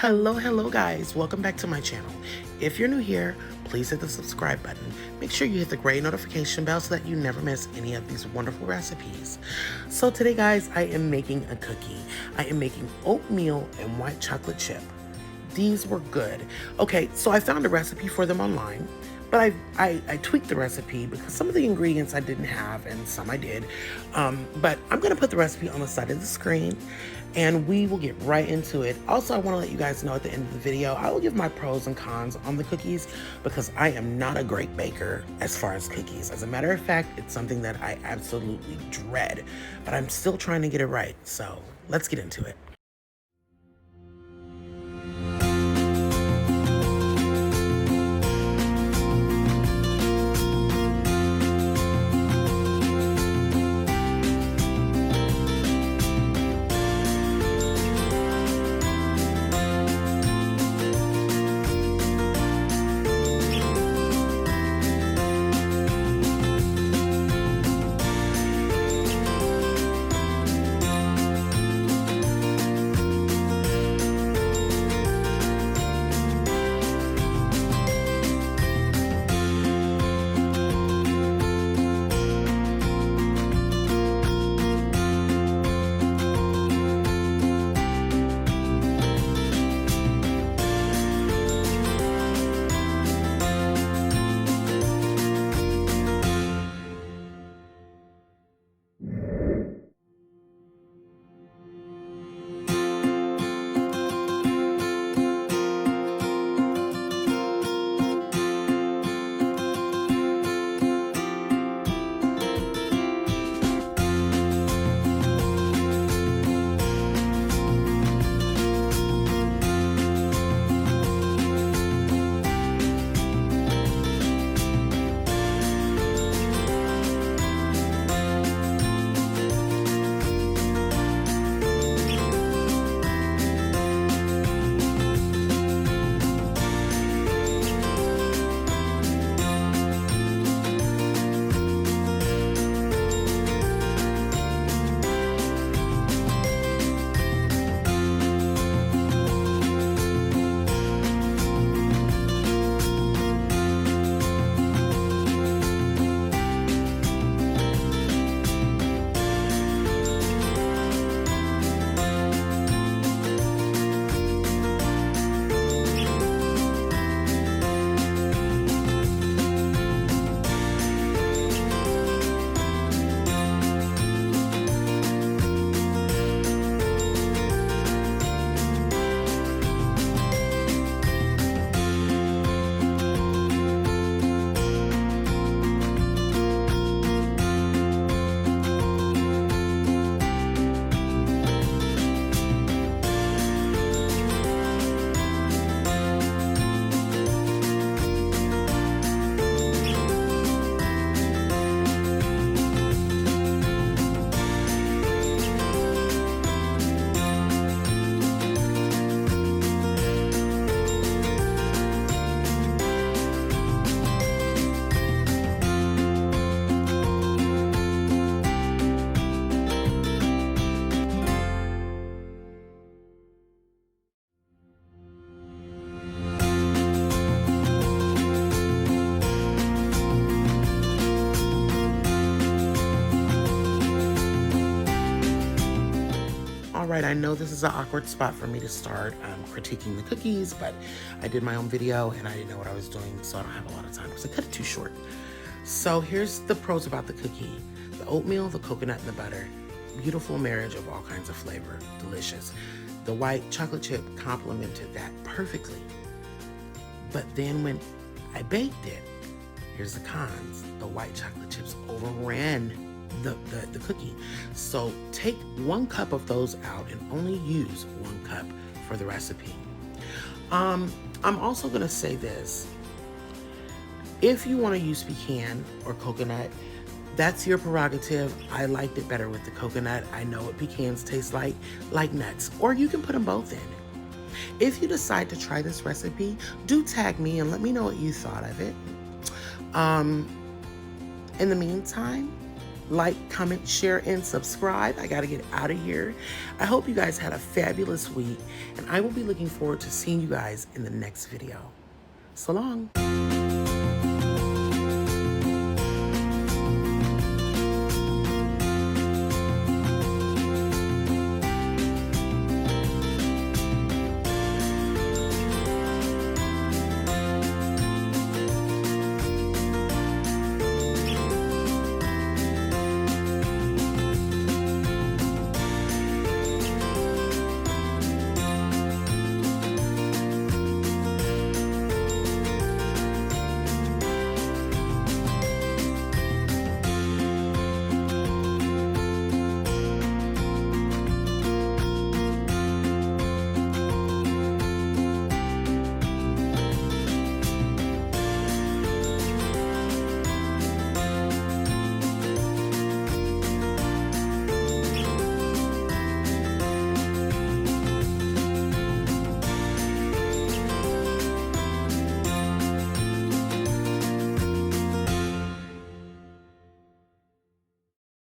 Hello guys, welcome back to my channel. If you're new here, please hit the subscribe button. Make sure you hit the gray notification bell so that you never miss any of these wonderful recipes. So today guys, I am making a cookie. I am making oatmeal and white chocolate chip. These were good. Okay, so I found a recipe for them online, but I tweaked the recipe because some of the ingredients I didn't have and some I did. But I'm gonna put the recipe on the side of the screen and we will get right into it. Also, I wanna let you guys know at the end of the video, I will give my pros and cons on the cookies because I am not a great baker as far as cookies. As a matter of fact, it's something that I absolutely dread, but I'm still trying to get it right. So let's get into it. All right, I know this is an awkward spot for me to start critiquing the cookies, but I did my own video and I didn't know what I was doing, so I don't have a lot of time because I cut it too short. So here's the pros about the cookie. The oatmeal, the coconut, and the butter. Beautiful marriage of all kinds of flavor. Delicious. The white chocolate chip complemented that perfectly. But then when I baked it, here's the cons. The white chocolate chips overran the cookie. So take 1 cup of those out and only use 1 cup for the recipe. I'm also gonna say this. If you wanna use pecan or coconut, that's your prerogative. I liked it better with the coconut. I know what pecans taste like nuts, or you can put them both in. If you decide to try this recipe, do tag me and let me know what you thought of it. In the meantime, like, comment, share, and subscribe. I gotta get out of here. I hope you guys had a fabulous week, and I will be looking forward to seeing you guys in the next video. So long.